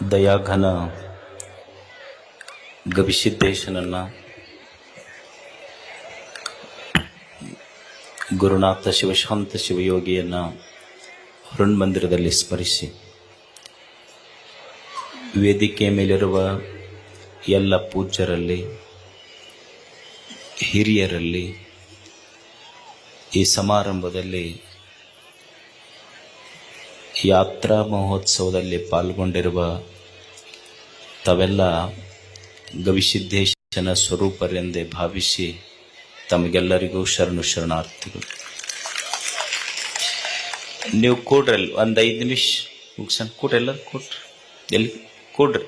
ದಯಾಘನ ಗವಿಸಿದ್ದೇಶನನ್ನು ಗುರುನಾಥ ಶಿವಶಾಂತ ಶಿವಯೋಗಿಯನ್ನು ಹೃನ್ಮಂದಿರದಲ್ಲಿ ಸ್ಮರಿಸಿ, ವೇದಿಕೆ ಮೇಲಿರುವ ಎಲ್ಲ ಪೂಜ್ಯರಲ್ಲಿ, ಹಿರಿಯರಲ್ಲಿ, ಈ ಸಮಾರಂಭದಲ್ಲಿ ಯಾತ್ರಾ ಮಹೋತ್ಸವದಲ್ಲಿ ಪಾಲ್ಗೊಂಡಿರುವ ತಾವೆಲ್ಲ ಗವಿಸಿದ್ದೇಶನ ಸ್ವರೂಪರೆಂದೇ ಭಾವಿಸಿ ತಮಗೆಲ್ಲರಿಗೂ ಶರಣು ಶರಣಾರ್ಥಿಗಳು. ನೀವು ಕೂಡ್ರಲ್ಲ, ಒಂದು 5 ನಿಮಿಷ ಮುಗಿಸೋಣ. ಕೂಡ್ರಿ, ಎಲ್ಲರೂ ಕೂಡ್ರಿ, ಎಲ್ಲಿ ಕೂಡ್ರಿ.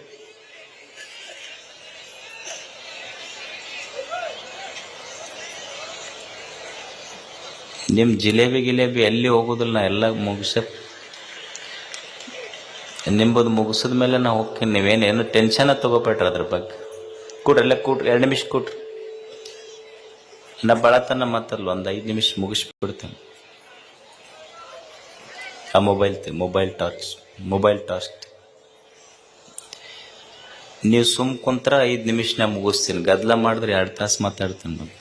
ನಿಮ್ಮ ಜಿಲೇಬಿ ಎಲ್ಲಿ ಹೋಗೋದಿಲ್ಲ, ನಾ ಎಲ್ಲ ನಿಂಬುದು ಮುಗಿಸಿದ ಮೇಲೆ ನಾ ಹೋಗ್ತೀನಿ. ನೀವೇನೇನು ಟೆನ್ಷನ್ ತಗೋಬೇಡ್ರಿ ಅದ್ರ ಬಗ್ಗೆ. ಕೂಡ್ರಲ್ಲ, ಕೂಡ್ರಿ, 2 ನಿಮಿಷ ಕೂಡ್ರಿ. ನಾ ಬಳತನ ಮಾತಲ್ಲ, ಒಂದು 5 ನಿಮಿಷ ಮುಗಿಸ್ಬಿಡ್ತೇನೆ. ಆ ಮೊಬೈಲ್ ಟಾರ್ಚ್ ನೀವು ಸುಮ್ ಕುಂತ್ರ 5 ನಿಮಿಷ ನಾ ಮುಗಿಸ್ತೀನಿ. ಗದ್ದಲ ಮಾಡಿದ್ರೆ 2 ತಾಸು ಮಾತಾಡ್ತೇನೆ ನಾನು.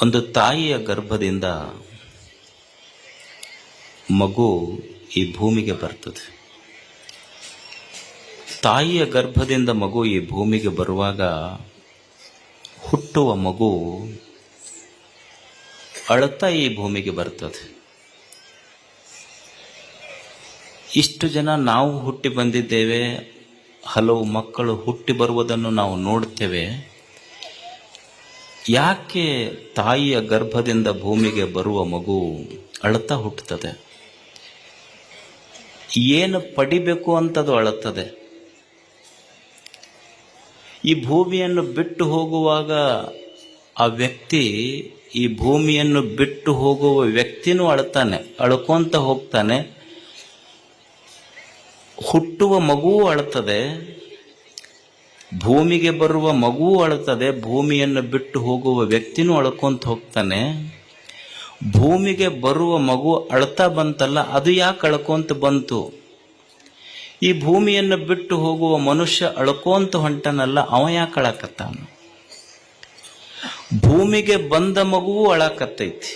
ಒಂದು ತಾಯಿಯ ಗರ್ಭದಿಂದ ಮಗು ಈ ಭೂಮಿಗೆ ಬರ್ತದೆ. ತಾಯಿಯ ಗರ್ಭದಿಂದ ಮಗು ಈ ಭೂಮಿಗೆ ಬರುವಾಗ ಹುಟ್ಟುವ ಮಗು ಅಳುತ್ತಾ ಈ ಭೂಮಿಗೆ ಬರ್ತದೆ. ಇಷ್ಟು ಜನ ನಾವು ಹುಟ್ಟಿ ಬಂದಿದ್ದೇವೆ, ಹಲವು ಮಕ್ಕಳು ಹುಟ್ಟಿ ಬರುವುದನ್ನು ನಾವು ನೋಡ್ತೇವೆ. ಯಾಕೆ ತಾಯಿಯ ಗರ್ಭದಿಂದ ಭೂಮಿಗೆ ಬರುವ ಮಗು ಅಳುತ್ತಾ ಹುಟ್ಟುತ್ತದೆ? ಏನು ಪಡಿಬೇಕು ಅಂತದು ಅಳುತ್ತದೆ. ಈ ಭೂಮಿಯನ್ನು ಬಿಟ್ಟು ಹೋಗುವಾಗ ಆ ವ್ಯಕ್ತಿ, ಈ ಭೂಮಿಯನ್ನು ಬಿಟ್ಟು ಹೋಗುವ ವ್ಯಕ್ತಿನೂ ಅಳುತ್ತಾನೆ, ಅಳ್ಕೊಂತ ಹೋಗ್ತಾನೆ. ಹುಟ್ಟುವ ಮಗುವೂ ಅಳುತ್ತದೆ, ಭೂಮಿಗೆ ಬರುವ ಮಗುವೂ ಅಳುತ್ತದೆ, ಭೂಮಿಯನ್ನು ಬಿಟ್ಟು ಹೋಗುವ ವ್ಯಕ್ತಿನೂ ಅಳ್ಕೊಂತ ಹೋಗ್ತಾನೆ. ಭೂಮಿಗೆ ಬರುವ ಮಗು ಅಳ್ತಾ ಬಂತಲ್ಲ, ಅದು ಯಾಕೆ ಅಳ್ಕೊಂತ ಬಂತು? ಈ ಭೂಮಿಯನ್ನು ಬಿಟ್ಟು ಹೋಗುವ ಮನುಷ್ಯ ಅಳ್ಕೊಂತ ಹೊಂಟನಲ್ಲ, ಅವ ಯಾಕೆ ಅಳಕತ್ತಾನ? ಭೂಮಿಗೆ ಬಂದ ಮಗುವು ಅಳಕತ್ತೈತಿ,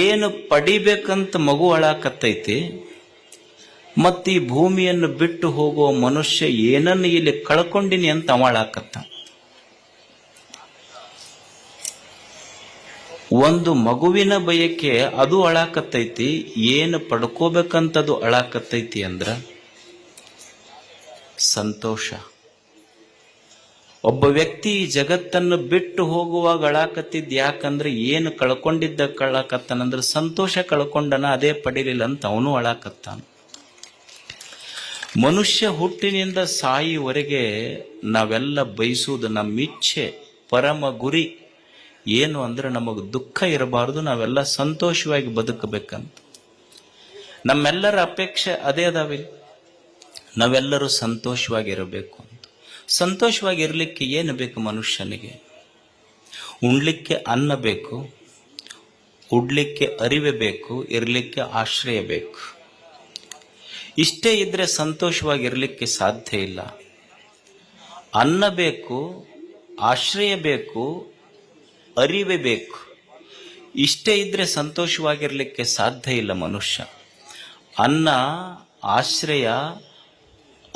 ಏನು ಪಡಿಬೇಕಂತ ಮಗು ಅಳಕತ್ತೈತಿ. ಮತ್ತು ಈ ಭೂಮಿಯನ್ನು ಬಿಟ್ಟು ಹೋಗುವ ಮನುಷ್ಯ ಏನನ್ನು ಇಲ್ಲಿ ಕಳ್ಕೊಂಡಿನಿ ಅಂತ ಅವ ಅಳಕತ್ತ. ಒಂದು ಮಗುವಿನ ಬಯಕೆ ಅದು ಅಳಕತ್ತೈತಿ, ಏನು ಪಡ್ಕೋಬೇಕಂತದು ಅಳಕತ್ತೈತಿ ಅಂದ್ರ ಸಂತೋಷ. ಒಬ್ಬ ವ್ಯಕ್ತಿ ಈ ಜಗತ್ತನ್ನು ಬಿಟ್ಟು ಹೋಗುವಾಗ ಅಳಕತ್ತಿದ್ ಯಾಕಂದ್ರೆ ಏನು ಕಳ್ಕೊಂಡಿದ್ದ ಕಳಕತ್ತಾನಂದ್ರೆ ಸಂತೋಷ ಕಳ್ಕೊಂಡನ, ಅದೇ ಪಡಿಲಿಲ್ಲ ಅಂತ ಅವನು ಅಳಕತ್ತಾನ. ಮನುಷ್ಯ ಹುಟ್ಟಿನಿಂದ ಸಾಯಿವರೆಗೆ ನಾವೆಲ್ಲ ಬಯಸುವುದು, ನಮ್ಮ ಇಚ್ಛೆ, ಪರಮ ಗುರಿ ಏನು ಅಂದ್ರೆ ನಮಗೆ ದುಃಖ ಇರಬಾರದು, ನಾವೆಲ್ಲ ಸಂತೋಷವಾಗಿ ಬದುಕಬೇಕಂತ. ನಮ್ಮೆಲ್ಲರ ಅಪೇಕ್ಷೆ ಅದೇ ಅದಾವಿಲ್ಲ, ನಾವೆಲ್ಲರೂ ಸಂತೋಷವಾಗಿರಬೇಕು ಅಂತ. ಸಂತೋಷವಾಗಿರ್ಲಿಕ್ಕೆ ಏನು ಬೇಕು ಮನುಷ್ಯನಿಗೆ? ಉಣ್ಲಿಕ್ಕೆ ಅನ್ನ ಬೇಕು, ಉಡ್ಲಿಕ್ಕೆ ಅರಿವೆ ಬೇಕು, ಇರ್ಲಿಕ್ಕೆ ಆಶ್ರಯ ಬೇಕು. ಇಷ್ಟೇ ಇದ್ರೆ ಸಂತೋಷವಾಗಿರ್ಲಿಕ್ಕೆ ಸಾಧ್ಯ ಇಲ್ಲ. ಅನ್ನ ಬೇಕು, ಆಶ್ರಯ ಬೇಕು, ಅರಿವೆ ಬೇಕು. ಇಷ್ಟೇ ಇದ್ರೆ ಸಂತೋಷವಾಗಿರ್ಲಿಕ್ಕೆ ಸಾಧ್ಯ ಇಲ್ಲ ಮನುಷ್ಯ. ಅನ್ನ, ಆಶ್ರಯ,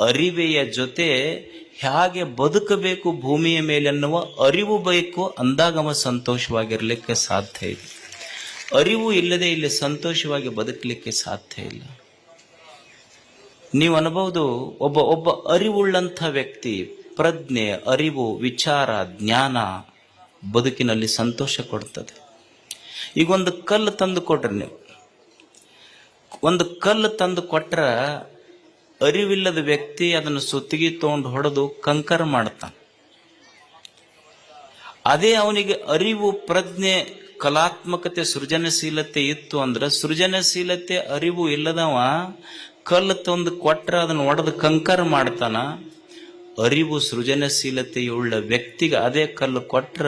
ಅರಿವೆಯ ಜೊತೆ ಹೇಗೆ ಬದುಕಬೇಕು ಭೂಮಿಯ ಮೇಲೆ ಅನ್ನುವ ಅರಿವು ಬೇಕು, ಅಂದಾಗ ಅವ ಸಂತೋಷವಾಗಿರ್ಲಿಕ್ಕೆ ಸಾಧ್ಯ ಇದೆ. ಅರಿವು ಇಲ್ಲದೆ ಇಲ್ಲಿ ಸಂತೋಷವಾಗಿ ಬದುಕಲಿಕ್ಕೆ ಸಾಧ್ಯ ಇಲ್ಲ. ನೀವು ಅನ್ಬಹುದು, ಒಬ್ಬ ಅರಿವುಳ್ಳಂಥ ವ್ಯಕ್ತಿ, ಪ್ರಜ್ಞೆ, ಅರಿವು, ವಿಚಾರ, ಜ್ಞಾನ ಬದುಕಿನಲ್ಲಿ ಸಂತೋಷ ಕೊಡ್ತದೆ. ಈಗ ಒಂದು ಕಲ್ಲು ತಂದು ಕೊಟ್ರೆ, ನೀವು ಒಂದು ಕಲ್ಲು ತಂದು ಕೊಟ್ರ ಅರಿವಿಲ್ಲದ ವ್ಯಕ್ತಿ ಅದನ್ನು ಸುತ್ತಿಗೆ ತಗೊಂಡು ಹೊಡೆದು ಕಂಕರ ಮಾಡ್ತಾನೆ. ಅದೇ ಅವನಿಗೆ ಅರಿವು, ಪ್ರಜ್ಞೆ, ಕಲಾತ್ಮಕತೆ, ಸೃಜನಶೀಲತೆ ಇತ್ತು ಅಂದ್ರೆ, ಸೃಜನಶೀಲತೆ, ಅರಿವು ಇಲ್ಲದವ ಕಲ್ಲು ತಂದು ಕೊಟ್ರೆ ಅದನ್ನು ಒಡೆದು ಕಂಕರ್ ಮಾಡ್ತಾನ. ಅರಿವು ಸೃಜನಶೀಲತೆಯುಳ್ಳ ವ್ಯಕ್ತಿಗೆ ಅದೇ ಕಲ್ಲು ಕೊಟ್ರ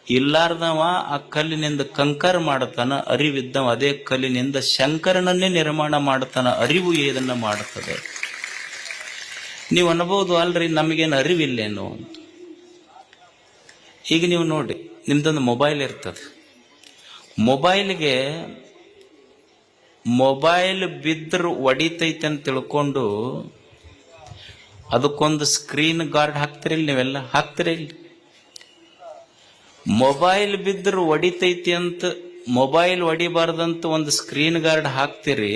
ಇಲ್ಲಾರ್ದವ ಆ ಕಲ್ಲಿನಿಂದ ಕಂಕರ್ ಮಾಡ್ತಾನ. ಅರಿವಿದ್ದವ ಅದೇ ಕಲ್ಲಿನಿಂದ ಶಂಕರನನ್ನೇ ನಿರ್ಮಾಣ ಮಾಡ್ತಾನ. ಅರಿವು ಇದನ್ನ ಮಾಡುತ್ತದೆ. ನೀವು ಅನ್ಬೋದು, ಅಲ್ರಿ ನಮಗೇನು ಅರಿವಿಲ್ಲೇನು ಅಂತ. ಈಗ ನೀವು ನೋಡಿ, ನಿಮ್ದೊಂದು ಮೊಬೈಲ್ ಇರ್ತದೆ. ಮೊಬೈಲ್ ಬಿದ್ದರೂ ಒಡಿತೈತೆ ಅಂತ ತಿಳ್ಕೊಂಡು ಅದಕ್ಕೊಂದು ಸ್ಕ್ರೀನ್ ಗಾರ್ಡ್ ಹಾಕ್ತಿರಿಲ್ಲ, ನೀವೆಲ್ಲ ಹಾಕ್ತಿರಿಲ್ಲ. ಮೊಬೈಲ್ ಬಿದ್ದರೂ ಒಡಿತೈತಿ ಅಂತ, ಮೊಬೈಲ್ ಒಡಿಬಾರ್ದಂತ ಒಂದು ಸ್ಕ್ರೀನ್ ಗಾರ್ಡ್ ಹಾಕ್ತಿರಿ.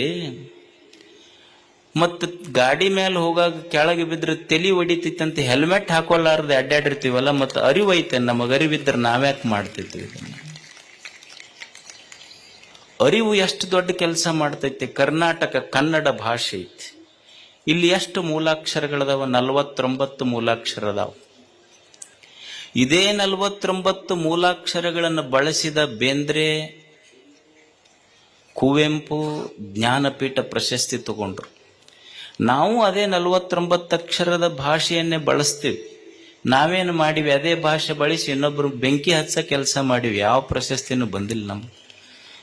ಮತ್ತು ಗಾಡಿ ಮೇಲೆ ಹೋಗಾಗ ಕೆಳಗೆ ಬಿದ್ರೆ ತಲಿ ಹೊಡಿತೈತಿ ಅಂತ ಹೆಲ್ಮೆಟ್ ಹಾಕೋಲಾರ್ದೆ ಅಡ್ಡಾಡಿರ್ತೀವಲ್ಲ. ಮತ್ತು ಅರಿವು ಐತೆ, ನಮಗೆ ಅರಿವಿದ್ರೆ ನಾವ್ಯಾಕೆ ಮಾಡ್ತಿದ್ವಿ ಇದನ್ನ? ಅರಿವು ಎಷ್ಟು ದೊಡ್ಡ ಕೆಲಸ ಮಾಡ್ತೈತಿ. ಕರ್ನಾಟಕ ಕನ್ನಡ ಭಾಷೆ ಐತಿ. ಇಲ್ಲಿ ಎಷ್ಟು ಮೂಲಾಕ್ಷರಗಳದಾವ? 49 ಮೂಲಾಕ್ಷರ ಅದಾವ. ಇದೇ 49 ಮೂಲಾಕ್ಷರಗಳನ್ನು ಬಳಸಿದ ಬೇಂದ್ರೆ, ಕುವೆಂಪು ಜ್ಞಾನಪೀಠ ಪ್ರಶಸ್ತಿ ತಗೊಂಡ್ರು. ನಾವು ಅದೇ 49 ಅಕ್ಷರದ ಭಾಷೆಯನ್ನೇ ಬಳಸ್ತೀವಿ. ನಾವೇನು ಮಾಡಿವಿ? ಅದೇ ಭಾಷೆ ಬಳಸಿ ಇನ್ನೊಬ್ರು ಬೆಂಕಿ ಹಚ್ಚ ಕೆಲಸ ಮಾಡಿವಿ. ಯಾವ ಪ್ರಶಸ್ತಿನೂ ಬಂದಿಲ್ಲ ನಮ್ಗೆ.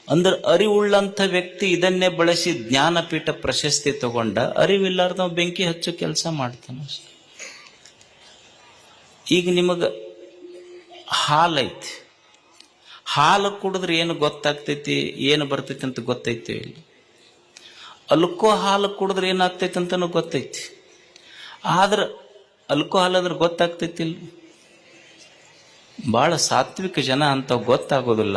ಅಂದ್ರೆ ಅರಿವುಳ್ಳಂಥ ವ್ಯಕ್ತಿ ಇದನ್ನೇ ಬಳಸಿ ಜ್ಞಾನಪೀಠ ಪ್ರಶಸ್ತಿ ತಗೊಂಡ. ಅರಿವಿಲ್ಲಾರ್ದ ನಾವು ಬೆಂಕಿ ಹಚ್ಚೋ ಕೆಲಸ ಮಾಡ್ತಾನ ಅಷ್ಟೆ. ಈಗ ನಿಮಗೆ ಹಾಲೈತಿ, ಹಾಲು ಕುಡಿದ್ರೆ ಏನು ಗೊತ್ತಾಗ್ತೈತಿ, ಏನು ಬರ್ತೈತಿ ಅಂತ ಗೊತ್ತೈತಿ ಇಲ್ಲಿ. ಅಲ್ಕೋ ಹಾಲು ಕುಡಿದ್ರೆ ಏನಾಗ್ತೈತಿ ಅಂತನೂ ಗೊತ್ತೈತಿ. ಆದ್ರೆ ಅಲ್ಕೋ ಹಾಲು ಅಂದ್ರೆ ಗೊತ್ತಾಗ್ತೈತಿ ಇಲ್ಲ. ಬಹಳ ಸಾತ್ವಿಕ ಜನ ಅಂತ ಗೊತ್ತಾಗೋದಿಲ್ಲ.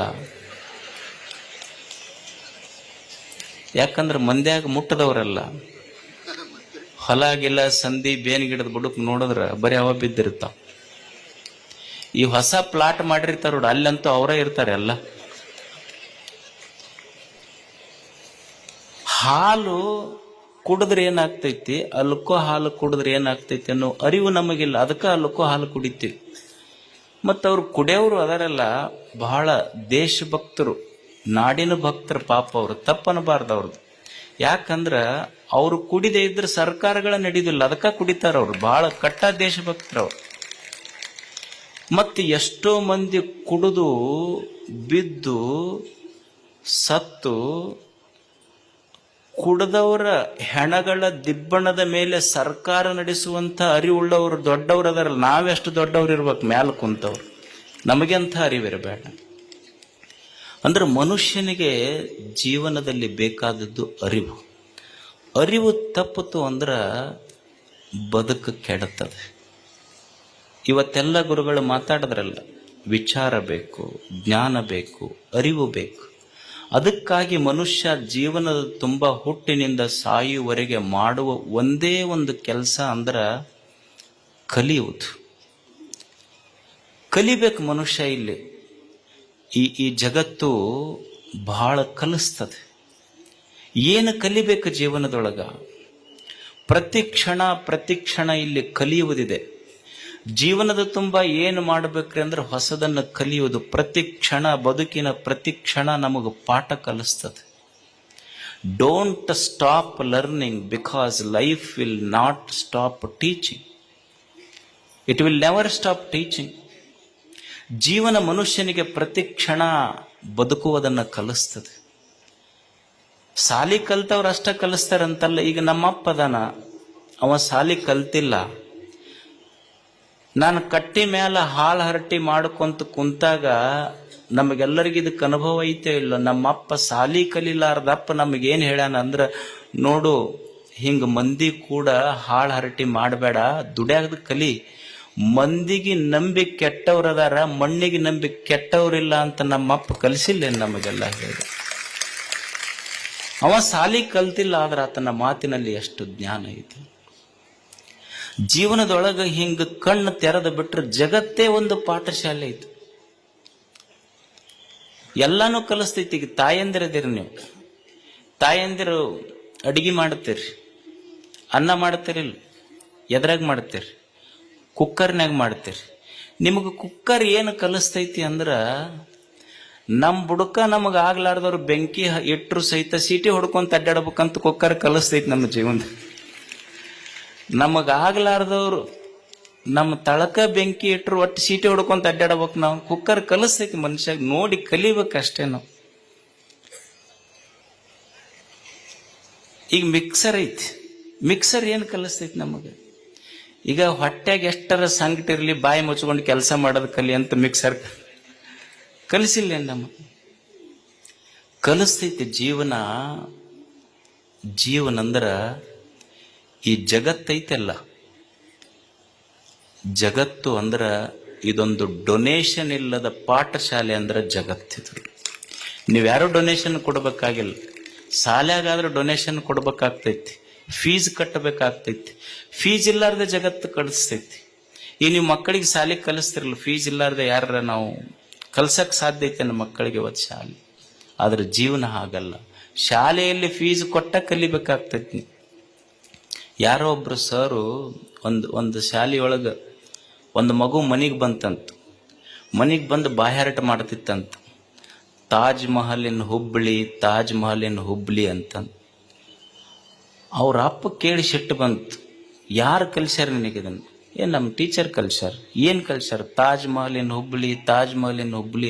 ಯಾಕಂದ್ರೆ ಮಂದ್ಯಾಗ ಮುಟ್ಟದವರಲ್ಲ. ಹೊಲ ಗಿಲ್ಲ ಸಂಧಿ ಬೇನ್ ಗಿಡದ ಬುಡಕ್ ನೋಡಿದ್ರ ಬರೀ ಅವ ಬಿದ್ದಿರ್ತಾವ. ಈ ಹೊಸ ಪ್ಲಾಟ್ ಮಾಡಿರ್ತಾರ ನೋಡ, ಅಲ್ಲಂತೂ ಅವರೇ ಇರ್ತಾರೆ ಎಲ್ಲ. ಹಾಲು ಕುಡಿದ್ರೆ ಏನಾಗ್ತೈತಿ, ಅಲ್ಕೋ ಹಾಲು ಕುಡಿದ್ರೆ ಏನಾಗ್ತೈತಿ ಅನ್ನೋ ಅರಿವು ನಮಗಿಲ್ಲ. ಅದಕ್ಕೆ ಅಲ್ಕೋ ಹಾಲು ಕುಡಿತೀವಿ. ಮತ್ತು ಅವ್ರು ಕುಡಿಯೋರು ಅದರಲ್ಲ ಬಹಳ ದೇಶಭಕ್ತರು, ನಾಡಿನ ಭಕ್ತರು. ಪಾಪ ಅವರು ತಪ್ಪನಬಾರ್ದು ಅವ್ರದ್ದು. ಯಾಕಂದ್ರ ಅವರು ಕುಡಿದೇ ಇದ್ರೆ ಸರ್ಕಾರಗಳ ನಡೀದಿಲ್ಲ. ಅದಕ್ಕೆ ಕುಡಿತಾರ ಅವ್ರು. ಬಹಳ ಕಟ್ಟ ದೇಶಭಕ್ತರು ಅವ್ರು. ಮತ್ತು ಎಷ್ಟೋ ಮಂದಿ ಕುಡಿದು ಬಿದ್ದು ಸತ್ತು ಕುಡಿದವರ ಹೆಣಗಳ ದಿಬ್ಬಣದ ಮೇಲೆ ಸರ್ಕಾರ ನಡೆಸುವಂಥ ಅರಿವುಳ್ಳವರು ದೊಡ್ಡವರು ಅದರಲ್ಲ. ನಾವೆಷ್ಟು ದೊಡ್ಡವ್ರು ಇರ್ಬೇಕು ಮ್ಯಾಲ ಕುಂತವ್ರು. ನಮಗೆಂಥ ಅರಿವಿರಬೇಡ. ಅಂದ್ರೆ ಮನುಷ್ಯನಿಗೆ ಜೀವನದಲ್ಲಿ ಬೇಕಾದದ್ದು ಅರಿವು. ಅರಿವು ತಪ್ಪಿತು ಅಂದ್ರೆ ಬದುಕು ಕೆಡುತ್ತದೆ. ಇವತ್ತೆಲ್ಲ ಗುರುಗಳು ಮಾತಾಡಿದ್ರಲ್ಲ, ವಿಚಾರ ಬೇಕು, ಜ್ಞಾನ ಬೇಕು, ಅರಿವು ಬೇಕು. ಅದಕ್ಕಾಗಿ ಮನುಷ್ಯ ಜೀವನದ ತುಂಬ ಹುಟ್ಟಿನಿಂದ ಸಾಯುವವರೆಗೆ ಮಾಡುವ ಒಂದೇ ಒಂದು ಕೆಲಸ ಅಂದ್ರೆ ಕಲಿಯುವುದು. ಕಲಿಬೇಕು ಮನುಷ್ಯ. ಇಲ್ಲಿ ಈ ಜಗತ್ತು ಬಹಳ ಕಲಿಸ್ತದೆ. ಏನು ಕಲಿಬೇಕು ಜೀವನದೊಳಗ? ಪ್ರತಿ ಕ್ಷಣ ಇಲ್ಲಿ ಕಲಿಯುವುದಿದೆ. ಜೀವನದ ತುಂಬ ಏನು ಮಾಡಬೇಕ್ರಿ ಅಂದ್ರೆ ಹೊಸದನ್ನು ಕಲಿಯುವುದು. ಪ್ರತಿ ಕ್ಷಣ, ಬದುಕಿನ ಪ್ರತಿ ಕ್ಷಣ ನಮಗೆ ಪಾಠ ಕಲಿಸ್ತದೆ. Don't stop learning because life will not stop teaching. It will never stop teaching. ಜೀವನ ಮನುಷ್ಯನಿಗೆ ಪ್ರತಿ ಕ್ಷಣ ಬದುಕುವುದನ್ನು ಕಲಿಸ್ತದೆ. ಸಾಲಿ ಕಲ್ತವ್ರು ಅಷ್ಟ ಕಲಿಸ್ತಾರಂತಲ್ಲ. ಈಗ ನಮ್ಮಪ್ಪ ಅದಾನ, ಅವ ಸಾಲಿ ಕಲ್ತಿಲ್ಲ. ನಾನು ಕಟ್ಟಿ ಮೇಲೆ ಹಾಳು ಹರಟಿ ಮಾಡ್ಕೊಂತ ಕುಂತಾಗ ನಮಗೆಲ್ಲರಿಗೂ ಇದಕ್ಕೆ ಅನುಭವ ಐತೆ ಇಲ್ಲ. ನಮ್ಮಪ್ಪ ಸಾಲಿ ಕಲಿಲಾರ್ದಪ್ಪ ನಮಗೇನು ಹೇಳ್ಯಾನ ಅಂದ್ರೆ, ನೋಡು ಹಿಂಗೆ ಮಂದಿ ಕೂಡ ಹಾಳು ಹರಟಿ ಮಾಡಬೇಡ, ದುಡ್ಯಾಗದ ಕಲಿ. ಮಂದಿಗೆ ನಂಬಿ ಕೆಟ್ಟವ್ರದಾರ, ಮಣ್ಣಿಗೆ ನಂಬಿ ಕೆಟ್ಟವ್ರಿಲ್ಲ ಅಂತ ನಮ್ಮಪ್ಪ ಕಲಿಸಿಲ್ಲ ನಮಗೆಲ್ಲ ಹೇಳಿ. ಅವ ಸಾಲಿ ಕಲ್ತಿಲ್ಲ, ಆದ್ರೆ ಆತನ ಮಾತಿನಲ್ಲಿ ಎಷ್ಟು ಜ್ಞಾನ ಐತೆ. ಜೀವನದೊಳಗೆ ಹಿಂಗ ಕಣ್ಣು ತೆರೆದು ಬಿಟ್ರೆ ಜಗತ್ತೇ ಒಂದು ಪಾಠಶಾಲೆ ಐತಿ. ಎಲ್ಲಾನು ಕಲಿಸ್ತೈತಿ. ಈಗ ತಾಯಂದಿರದಿರಿ ನೀವು, ತಾಯಂದಿರು ಅಡಿಗೆ ಮಾಡ್ತೀರಿ, ಅನ್ನ ಮಾಡ್ತೀರಿಲ್ಲ, ಎದ್ರಾಗ ಮಾಡ್ತೀರಿ? ಕುಕ್ಕರ್ನಾಗ ಮಾಡ್ತೀರಿ. ನಿಮಗೆ ಕುಕ್ಕರ್ ಏನು ಕಲಿಸ್ತೈತಿ ಅಂದ್ರೆ, ನಮ್ಮ ಬುಡಕ ನಮಗೆ ಆಗ್ಲಾರ್ದವ್ರು ಬೆಂಕಿ ಇಟ್ಟರು ಸಹಿತ ಸೀಟಿ ಹೊಡ್ಕೊಂತ ಅಡ್ಡಾಡ್ಬೇಕಂತ ಕುಕ್ಕರ್ ಕಲಿಸ್ತೈತಿ ನಮ್ಮ ಜೀವನ. ನಮಗಾಗ್ಲಾರ್ದವ್ರು ನಮ್ಮ ತಳಕ ಬೆಂಕಿ ಇಟ್ಟರು ಒಟ್ಟು ಸೀಟಿ ಹೊಡ್ಕೊಂತ ಅಡ್ಡಾಡ್ಬೇಕು. ನಾವು ಕುಕ್ಕರ್ ಕಲಿಸ್ತೈತಿ ಮನುಷ್ಯ, ನೋಡಿ ಕಲಿಬೇಕಷ್ಟೇ ನಾವು. ಈಗ ಮಿಕ್ಸರ್ ಐತಿ, ಮಿಕ್ಸರ್ ಏನು ಕಲಿಸ್ತೈತಿ ನಮಗೆ? ಈಗ ಹೊಟ್ಟೆಗೆ ಎಷ್ಟರ ಸಂಕಟ ಇರಲಿ ಬಾಯಿ ಮುಚ್ಕೊಂಡು ಕೆಲಸ ಮಾಡೋದು ಕಲಿ ಅಂತ ಮಿಕ್ಸರ್ ಕಲಿಸಿಲ್ಲ ನಮಗೆ, ಕಲಿಸ್ತೈತಿ. ಜೀವನ ಅಂದ್ರ ಈ ಜಗತ್ತೈತಲ್ಲ, ಜಗತ್ತು ಅಂದ್ರ ಇದೊಂದು ಡೊನೇಷನ್ ಇಲ್ಲದ ಪಾಠಶಾಲೆ ಅಂದ್ರೆ ಜಗತ್ತಿದು. ನೀವ್ಯಾರು ಡೊನೇಷನ್ ಕೊಡ್ಬೇಕಾಗಿಲ್ಲ, ಶಾಲೆಗಾದ್ರೂ ಡೊನೇಷನ್ ಕೊಡ್ಬೇಕಾಗ್ತೈತಿ, ಫೀಸ್ ಕಟ್ಟಬೇಕಾಗ್ತೈತಿ. ಫೀಸ್ ಇಲ್ಲಾರ್ದೆ ಜಗತ್ತು ಕಲಿಸ್ತೈತಿ. ಈ ನೀವು ಮಕ್ಕಳಿಗೆ ಶಾಲೆ ಕಲಿಸ್ತಿರಲ್ಲ, ಫೀಸ್ ಇಲ್ಲಾರ್ದೆ ಯಾರ ನಾವು ಕಲ್ಸಕ್ ಸಾಧ್ಯ ಐತೆ ನಮ್ಮ ಮಕ್ಕಳಿಗೆ ಇವತ್ತು ಶಾಲೆ. ಆದ್ರೆ ಜೀವನ ಹಾಗಲ್ಲ, ಶಾಲೆಯಲ್ಲಿ ಫೀಸ್ ಕೊಟ್ಟ ಕಲಿಬೇಕಾಗ್ತೈತಿ. ಯಾರೋ ಒಬ್ರು ಸರು ಒಂದು ಶಾಲೆಯೊಳಗೆ ಒಂದು ಮಗು ಮನೆಗೆ ಬಂತಂತ, ಮನೆಗೆ ಬಂದು ಬಾಯಾರಟ ಮಾಡ್ತಿತ್ತಂತ, ತಾಜ್ ಮಹಲಿನ ಹುಬ್ಳಿ ಅಂತ. ಅವ್ರ ಅಪ್ಪ ಕೇಳಿ ಸಿಟ್ಟು ಬಂತು, ಯಾರು ಕಲ್ಸ್ಯಾರ ನಿನಗಿದನ್ನು? ನಮ್ಮ ಟೀಚರ್ ಕಲ್ಸ್ಯಾರ. ಏನು ಕಲ್ಸ್ಯಾರ? ತಾಜ್ ಮಹಲಿನ ಹುಬ್ಳಿ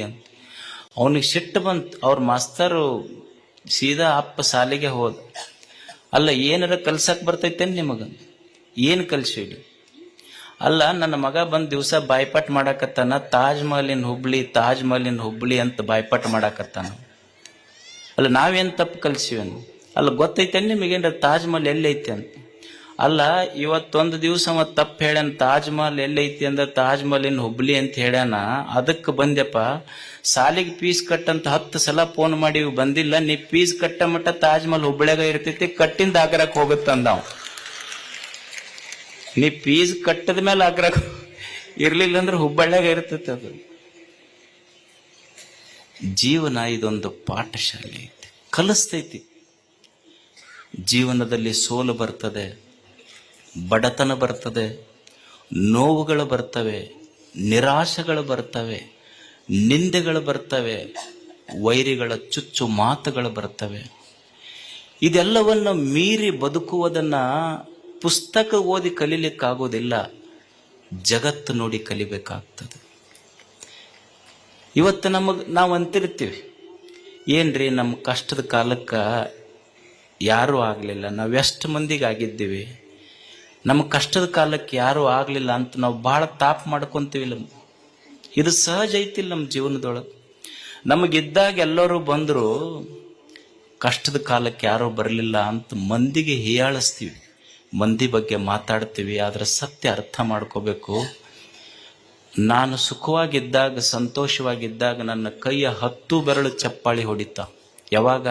ಅಂತ. ಅವನಿಗೆ ಸಿಟ್ಟು ಬಂತು. ಅವ್ರ ಮಾಸ್ತರು ಸೀದಾ ಅಪ್ಪ ಶಾಲೆಗೆ ಹೋದ. ಅಲ್ಲ, ಏನಾರ ಕಲ್ಸಕ್ ಬರ್ತೈತೇನು ನಿಮಗ? ಏನು ಕಲ್ಸಿಡಿ? ಅಲ್ಲ, ನನ್ನ ಮಗ ಬಂದ್ ದಿವಸ ಬಾಯ್ಪಾಟ್ ಮಾಡಾಕತ್ತಾನ, ತಾಜ್ ಮಹಲಿನ ಹುಬ್ಳಿ ಅಂತ ಬಾಯ್ಪಾಟ್ ಮಾಡಾಕತ್ತಾನ. ಅಲ್ಲ, ನಾವೇನು ತಪ್ಪು ಕಲ್ಸಿವೇನು? ಅಲ್ಲ, ಗೊತ್ತೈತೆ ನಿಮಗೇನ್ರ ತಾಜ್ ಮಹಲ್ ಎಲ್ಲೈತಿ ಅಂತ? ಅಲ್ಲ, ಇವತ್ತೊಂದು ದಿವಸ ಮತ್ ತಪ್ಪು ಹೇಳ್ಯಾನ, ತಾಜ್ ಮಹಲ್ ಎಲ್ಲೈತಿ ಅಂದ್ರೆ ತಾಜ್ ಮಹಲಿನ ಹುಬ್ಳಿ ಅಂತ ಹೇಳ್ಯಾನ. ಅದಕ್ಕೆ ಬಂದ್ಯಪ್ಪ, ಸಾಲಿಗೆ ಫೀಸ್ ಕಟ್ಟಂತ 10 ಸಲ ಫೋನ್ ಮಾಡಿ ಬಂದಿಲ್ಲ, ನೀ ಫೀಸ್ ಕಟ್ಟ ಮಟ್ಟ ತಾಜ್ ಮಹಲ್ ಹುಬ್ಳ್ಯಾಗ ಇರ್ತೈತಿ, ಕಟ್ಟಿಂದ ಆಗ್ರಾಕ್ ಹೋಗುತ್ತಂದಾವ್. ನೀ ಫೀಸ್ ಕಟ್ಟದ ಮೇಲೆ ಆಗ್ರಾಕ್ ಇರ್ಲಿಲ್ಲ ಅಂದ್ರೆ ಹುಬ್ಬಳ್ಳ್ಯಾಗ ಇರ್ತೈತಿ. ಅದು ಜೀವನ ಇದೊಂದು ಪಾಠಶಾಲೆ ಐತಿ, ಕಲಿಸ್ತೈತಿ. ಜೀವನದಲ್ಲಿ ಸೋಲು ಬರ್ತದೆ, ಬಡತನ ಬರ್ತದೆ, ನೋವುಗಳು ಬರ್ತವೆ, ನಿರಾಶೆಗಳು ಬರ್ತವೆ, ನಿಂದೆಗಳು ಬರ್ತವೆ, ವೈರಿಗಳ ಚುಚ್ಚು ಮಾತುಗಳು ಬರ್ತವೆ. ಇದೆಲ್ಲವನ್ನು ಮೀರಿ ಬದುಕುವುದನ್ನ ಪುಸ್ತಕ ಓದಿ ಕಲೀಲಿಕ್ಕಾಗೋದಿಲ್ಲ, ಜಗತ್ತು ನೋಡಿ ಕಲಿಬೇಕಾಗ್ತದೆ. ಇವತ್ತು ನಾವು ಅಂತಿರ್ತೀವಿ, ಏನ್ರಿ ನಮ್ಮ ಕಷ್ಟದ ಕಾಲಕ್ಕೆ ಯಾರೂ ಆಗಲಿಲ್ಲ, ನಾವೆಷ್ಟು ಮಂದಿಗೆ ಆಗಿದ್ದೀವಿ, ನಮ್ಮ ಕಷ್ಟದ ಕಾಲಕ್ಕೆ ಯಾರೂ ಆಗಲಿಲ್ಲ ಅಂತ ನಾವು ಭಾಳ ತಾಪ ಮಾಡ್ಕೊಂತೀವಿಲ್ಲ. ಇದು ಸಹಜ ಐತಿಲ್ಲ ನಮ್ಮ ಜೀವನದೊಳಗೆ. ನಮಗಿದ್ದಾಗ ಎಲ್ಲರೂ ಬಂದರು, ಕಷ್ಟದ ಕಾಲಕ್ಕೆ ಯಾರೂ ಬರಲಿಲ್ಲ ಅಂತ ಮಂದಿಗೆ ಹೀಯಾಳಿಸ್ತೀವಿ, ಮಂದಿ ಬಗ್ಗೆ ಮಾತಾಡ್ತೀವಿ. ಆದರೆ ಸತ್ಯ ಅರ್ಥ ಮಾಡ್ಕೋಬೇಕು. ನಾನು ಸುಖವಾಗಿದ್ದಾಗ, ಸಂತೋಷವಾಗಿದ್ದಾಗ ನನ್ನ ಕೈಯ 10 ಬೆರಳು ಚಪ್ಪಾಳಿ ಹೊಡಿತಾ. ಯಾವಾಗ?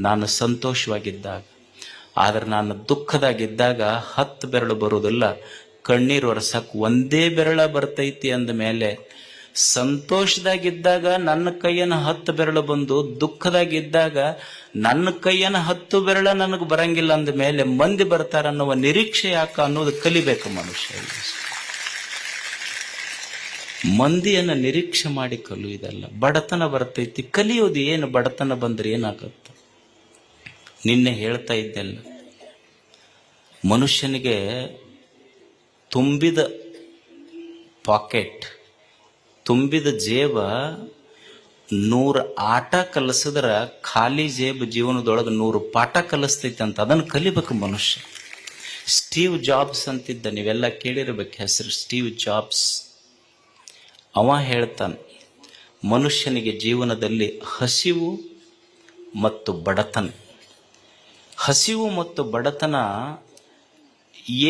ನಾನು ಸಂತೋಷವಾಗಿದ್ದಾಗ. ಆದರೆ ನಾನು ದುಃಖದಾಗಿದ್ದಾಗ 10 ಬೆರಳು ಬರುವುದಿಲ್ಲ, ಕಣ್ಣೀರು ಒರೆಸಕ್ಕೆ 1 ಬೆರಳ ಬರ್ತೈತಿ. ಅಂದ ಮೇಲೆ ಸಂತೋಷದಾಗಿದ್ದಾಗ ನನ್ನ ಕೈಯನ್ನ 10 ಬೆರಳು ಬಂದು, ದುಃಖದಾಗಿದ್ದಾಗ ನನ್ನ ಕೈಯನ್ನ 10 ಬೆರಳ ನನಗೆ ಬರಂಗಿಲ್ಲ ಅಂದ ಮೇಲೆ ಮಂದಿ ಬರ್ತಾರ ಅನ್ನುವ ನಿರೀಕ್ಷೆ ಯಾಕ ಅನ್ನೋದು ಕಲಿಬೇಕು ಮನುಷ್ಯ. ಮಂದಿಯನ್ನ ನಿರೀಕ್ಷೆ ಮಾಡಿ ಕಲಿಯುವುದಲ್ಲ. ಬಡತನ ಬರ್ತೈತಿ, ಕಲಿಯೋದು ಏನು? ಬಡತನ ಬಂದ್ರೆ ಏನಾಗತ್ತ? ನಿನ್ನೆ ಹೇಳ್ತಾ ಇದ್ದೆಲ್ಲ, ಮನುಷ್ಯನಿಗೆ ತುಂಬಿದ ಪಾಕೆಟ್, ತುಂಬಿದ ಜೇಬ 100 ಆಟ ಕಲಿಸಿದ್ರ ಖಾಲಿ ಜೇಬು ಜೀವನದೊಳಗೆ 100 ಪಾಠ ಕಲಿಸ್ತೈತೆ ಅಂತ. ಅದನ್ನು ಕಲಿಬೇಕು ಮನುಷ್ಯ. ಸ್ಟೀವ್ ಜಾಬ್ಸ್ ಅಂತಿದ್ದ, ನೀವೆಲ್ಲ ಕೇಳಿರ್ಬೇಕು ಹೆಸರು, ಸ್ಟೀವ್ ಜಾಬ್ಸ್. ಅವ ಹೇಳ್ತಾನೆ, ಮನುಷ್ಯನಿಗೆ ಜೀವನದಲ್ಲಿ ಹಸಿವು ಮತ್ತು ಬಡತನ, ಹಸಿವು ಮತ್ತು ಬಡತನ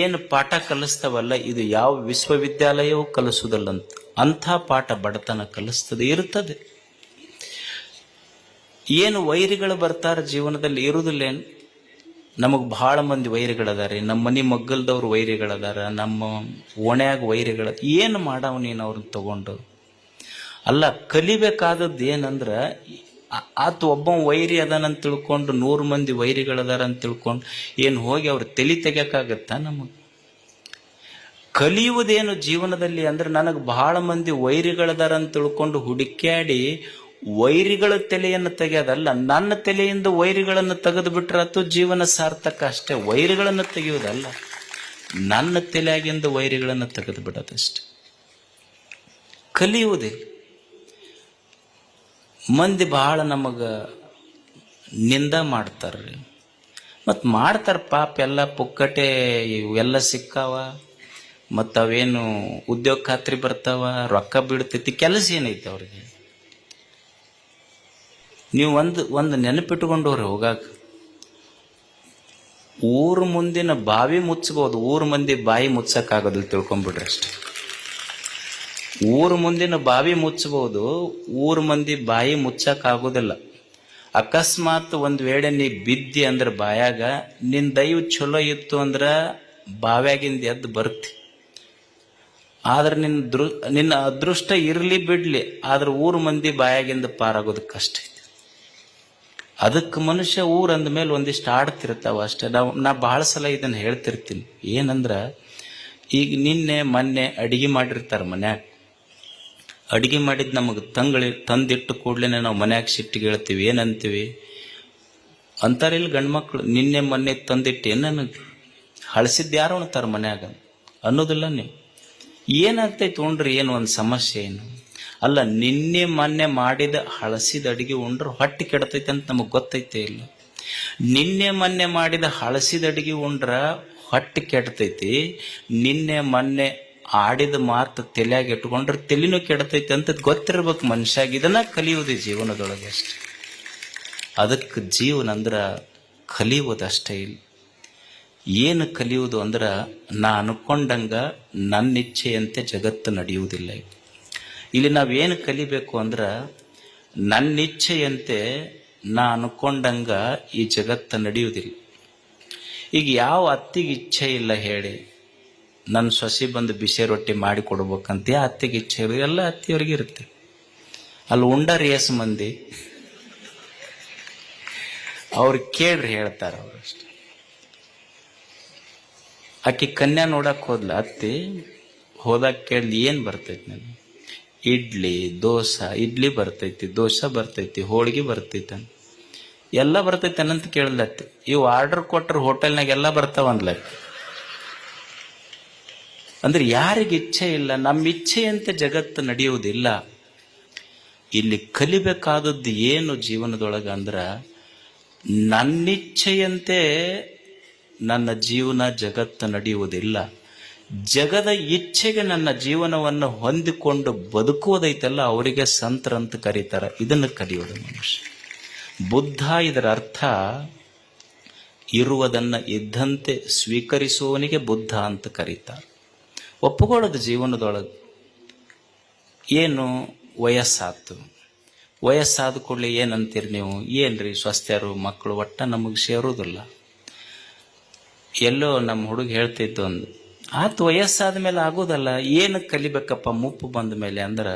ಏನು ಪಾಠ ಕಲಿಸ್ತಾವಲ್ಲ, ಇದು ಯಾವ ವಿಶ್ವವಿದ್ಯಾಲಯವೂ ಕಲಿಸುವುದಲ್ಲಂತ. ಅಂಥ ಪಾಠ ಬಡತನ ಕಲಿಸ್ತದೆ, ಇರುತ್ತದೆ. ಏನು ವೈರಿಗಳು ಬರ್ತಾರೆ ಜೀವನದಲ್ಲಿ, ಇರುವುದಿಲ್ಲೇನು? ನಮಗೆ ಬಹಳ ಮಂದಿ ವೈರಿಗಳದಾರೆ. ನಮ್ಮ ಮನೆ ಮಗ್ಗಲ್ದವ್ರು ವೈರಿಗಳದಾರ, ನಮ್ಮ ಓಣ್ಯಾಗ ವೈರಿಗಳ. ಏನು ಮಾಡವ ನೀನು ಅವ್ರನ್ನ ತಗೊಂಡು? ಅಲ್ಲ, ಕಲಿಬೇಕಾದದ್ದು ಏನಂದ್ರೆ, ಆತ ಒಬ್ಬ ವೈರಿ ಅದಾನಂತ ತಿಳ್ಕೊಂಡು 100 ಮಂದಿ ವೈರಿಗಳದಾರ ಅಂತ ತಿಳ್ಕೊಂಡು ಏನು ಹೋಗಿ ಅವ್ರ ತಲೆ ತೆಗಿಯಕ್ಕಾಗತ್ತಾ? ನಮಗೆ ಕಲಿಯುವುದೇನು ಜೀವನದಲ್ಲಿ ಅಂದ್ರೆ, ನನಗೆ ಬಹಳ ಮಂದಿ ವೈರಿಗಳದಾರ ಅಂತ ತಿಳ್ಕೊಂಡು ಹುಡುಕ್ಯಾಡಿ ವೈರಿಗಳ ತಲೆಯನ್ನು ತೆಗೆಯೋದಲ್ಲ, ನನ್ನ ತಲೆಯಿಂದ ವೈರಿಗಳನ್ನು ತೆಗೆದು ಬಿಟ್ರೆ ಅಥವಾ ಜೀವನ ಸಾರ್ಥಕ ಅಷ್ಟೇ. ವೈರಿಗಳನ್ನು ತೆಗೆಯೋದಲ್ಲ, ನನ್ನ ತಲೆಯಾಗಿಂದ ವೈರಿಗಳನ್ನು ತೆಗೆದು ಬಿಡೋದಷ್ಟೆ. ಕಲಿಯುವುದೇ ಮಂದಿ ಬಹಳ ನಮಗೆ ನಿಂದ ಮಾಡ್ತಾರ್ರಿ. ಮತ್ತು ಮಾಡ್ತಾರೆ ಪಾಪ, ಎಲ್ಲ ಪುಕ್ಕಟೆ ಇವೆಲ್ಲ ಸಿಕ್ಕಾವ, ಮತ್ತು ಅವೇನು ಉದ್ಯೋಗ ಖಾತ್ರಿ ಬರ್ತಾವ, ರೊಕ್ಕ ಬಿಡ್ತೈತಿ, ಕೆಲಸ ಏನೈತಿ ಅವ್ರಿಗೆ. ನೀವು ಒಂದು ನೆನಪಿಟ್ಕೊಂಡವ್ರಿ ಹೋಗಾಕ, ಊರು ಮುಂದಿನ ಬಾವಿ ಮುಚ್ಚಬಹುದು, ಊರು ಮಂದಿ ಬಾಯಿ ಮುಚ್ಚಕ್ಕಾಗೋದಿಲ್ಲ, ತಿಳ್ಕೊಂಬಿಡ್ರಿ ಅಷ್ಟೆ. ಊರು ಮುಂದಿನ ಬಾವಿ ಮುಚ್ಚಬಹುದು, ಊರು ಮಂದಿ ಬಾಯಿ ಮುಚ್ಚಕ್ಕಾಗೋದಿಲ್ಲ. ಅಕಸ್ಮಾತ್ ಒಂದು ವೇಳೆ ನೀ ಬಿದ್ದಿ ಅಂದ್ರೆ ಬಾಯಾಗ, ನಿನ್ನ ದೈವ ಚಲೋ ಇತ್ತು ಅಂದ್ರೆ ಬಾವ್ಯಾಗಿಂದ ಎದ್ದು ಬರ್ತಿ. ಆದ್ರೆ ನಿನ್ನ ಅದೃಷ್ಟ ಇರಲಿ ಬಿಡ್ಲಿ, ಆದ್ರೆ ಊರು ಮಂದಿ ಬಾಯಾಗಿಂದ ಪಾರಾಗೋದಕ್ಕೆ ಕಷ್ಟ ಐತಿ. ಅದಕ್ಕೆ ಮನುಷ್ಯ ಊರು ಅಂದ ಮೇಲೆ ಒಂದಿಷ್ಟು ಆಡ್ತಿರ್ತಾವ ಅಷ್ಟೇ. ನಾ ಭಾಳ ಸಲ ಇದನ್ನು ಹೇಳ್ತಿರ್ತೀನಿ. ಏನಂದ್ರ, ಈಗ ನಿನ್ನೆ ಮೊನ್ನೆ ಅಡಿಗೆ ಮಾಡಿರ್ತಾರೆ ಮನ್ಯಾಗ, ಅಡಿಗೆ ಮಾಡಿದ್ದು ನಮಗೆ ತಂದಿಟ್ಟು ಕೂಡ್ಲೇ ನಾವು ಮನ್ಯಾಗ ಸಿಟ್ಟಿಗೆ ಹೇಳ್ತೀವಿ. ಏನಂತೀವಿ ಅಂತಾರಿಲ್ಲ ಗಂಡ್ಮಕ್ಳು, ನಿನ್ನೆ ಮೊನ್ನೆ ತಂದಿಟ್ಟು ಏನು ನನಗೆ ಹಳಸಿದ್ದು ಯಾರು ಅಂತಾರೆ ಮನ್ಯಾಗ ಅನ್ನೋದಿಲ್ಲ. ನೀವು ಏನಾಗ್ತೈತೆ ಉಂಡ್ರಿ, ಏನು ಒಂದು ಸಮಸ್ಯೆ ಏನು ಅಲ್ಲ. ನಿನ್ನೆ ಮೊನ್ನೆ ಮಾಡಿದ ಹಳಸಿದ ಅಡಿಗೆ ಉಂಡ್ರೆ ಹೊಟ್ಟೆ ಕೆಡ್ತೈತೆ ಅಂತ ನಮಗೆ ಗೊತ್ತೈತೆ ಇಲ್ಲ. ನಿನ್ನೆ ಮೊನ್ನೆ ಮಾಡಿದ ಹಳಸಿದ ಅಡಿಗೆ ಉಂಡ್ರ ಹೊಟ್ಟೆ ಕೆಡ್ತೈತಿ. ನಿನ್ನೆ ಮೊನ್ನೆ ಆಡಿದ ಮಾತು ತಲೆಯಾಗಿ ಇಟ್ಕೊಂಡ್ರೆ ತಲೆನೂ ಕೆಡ್ತೈತಿ ಅಂತ ಗೊತ್ತಿರ್ಬೇಕು ಮನುಷ್ಯಾಗ. ಇದನ್ನ ಕಲಿಯುವುದೇ ಜೀವನದೊಳಗೆ ಅಷ್ಟೆ. ಅದಕ್ಕೆ ಜೀವನ ಅಂದ್ರೆ ಕಲಿಯುವುದಷ್ಟೇ ಇಲ್ಲ. ಏನು ಕಲಿಯುವುದು ಅಂದ್ರೆ, ನಾ ಅನ್ಕೊಂಡಂಗ ನನ್ನ ಇಚ್ಛೆಯಂತೆ ಜಗತ್ತು ನಡೆಯುವುದಿಲ್ಲ. ಇಲ್ಲಿ ನಾವೇನು ಕಲಿಬೇಕು ಅಂದ್ರೆ, ನನ್ನ ಇಚ್ಛೆಯಂತೆ ನಾ ಅನ್ಕೊಂಡಂಗ ಈ ಜಗತ್ತು ನಡೆಯುವುದಿಲ್ಲ. ಈಗ ಯಾವ ಅತ್ತಿಗೆ ಇಚ್ಛೆ ಇಲ್ಲ ಹೇಳಿ, ನನ್ನ ಸೊಸೆ ಬಂದು ಬಿಸಿ ರೊಟ್ಟಿ ಮಾಡಿ ಕೊಡ್ಬೇಕಂತ ಯಾ ಅತ್ತಿಗೆ ಇಚ್ಛೆ ಇರೋದು? ಎಲ್ಲ ಅತ್ತಿಯವ್ರಿಗೆ ಇರುತ್ತೆ. ಅಲ್ಲಿ ಉಂಡಾರ ಏಸು ಮಂದಿ ಅವ್ರು ಕೇಳ್ರಿ ಹೇಳ್ತಾರ ಅವರಷ್ಟು. ಆಕಿ ಕನ್ಯಾ ನೋಡಕ್ ಹೋದ್ಲ ಅತ್ತಿ, ಹೋದಾಗ ಕೇಳ್ಲಿ ಏನು ಬರ್ತೈತಿ ನನಗೆ? ಇಡ್ಲಿ ದೋಸೆ, ಇಡ್ಲಿ ಬರ್ತೈತಿ, ದೋಸೆ ಬರ್ತೈತಿ, ಹೋಳಿಗೆ ಬರ್ತೈತಿ, ಎಲ್ಲ ಬರ್ತೈತಿ ಅನ್ನಂತ ಕೇಳಲತ್ತಿ. ಇವು ಆರ್ಡರ್ ಕೊಟ್ಟರು ಹೋಟೆಲ್ನಾಗ ಎಲ್ಲ ಬರ್ತಾವಂದ್ಲತ್ತಿ. ಅಂದ್ರೆ ಯಾರಿಗೆ ಇಚ್ಛೆ ಇಲ್ಲ, ನಮ್ಮ ಇಚ್ಛೆಯಂತೆ ಜಗತ್ತು ನಡೆಯುವುದಿಲ್ಲ. ಇಲ್ಲಿ ಕಲಿಬೇಕಾದದ್ದು ಏನು ಜೀವನದೊಳಗೆ ಅಂದ್ರ, ನನ್ನಿಚ್ಛೆಯಂತೆ ನನ್ನ ಜೀವನ ಜಗತ್ತು ನಡೆಯುವುದಿಲ್ಲ. ಜಗದ ಇಚ್ಛೆಗೆ ನನ್ನ ಜೀವನವನ್ನು ಹೊಂದಿಕೊಂಡು ಬದುಕುವುದೈತಲ್ಲ, ಅವರಿಗೆ ಸಂತರಂತ ಕರೀತಾರೆ. ಇದನ್ನು ಕಲಿಯೋದು ಮನುಷ್ಯ. ಬುದ್ಧ ಇದರ ಅರ್ಥ, ಇರುವುದನ್ನು ಇದ್ದಂತೆ ಸ್ವೀಕರಿಸುವವನಿಗೆ ಬುದ್ಧ ಅಂತ ಕರೀತಾರೆ. ಒಪ್ಪುಕೊಳ್ಳೋದು ಜೀವನದೊಳಗೆ. ಏನು ವಯಸ್ಸಾತು, ವಯಸ್ಸಾದ ಕೂಡಲೇ ಏನಂತೀರಿ ನೀವು? ಏನ್ರಿ ಸ್ವಸ್ಥರು ಮಕ್ಕಳು ಒಟ್ಟ ನಮಗೆ ಸೇರೋದಿಲ್ಲ. ಎಲ್ಲೋ ನಮ್ಮ ಹುಡುಗ ಹೇಳ್ತಿದ್ದು ಒಂದು, ಆತು ವಯಸ್ಸಾದ ಮೇಲೆ ಆಗೋದಲ್ಲ, ಏನು ಕಲಿಬೇಕಪ್ಪ ಮುಪ್ಪು ಬಂದ ಮೇಲೆ ಅಂದ್ರೆ,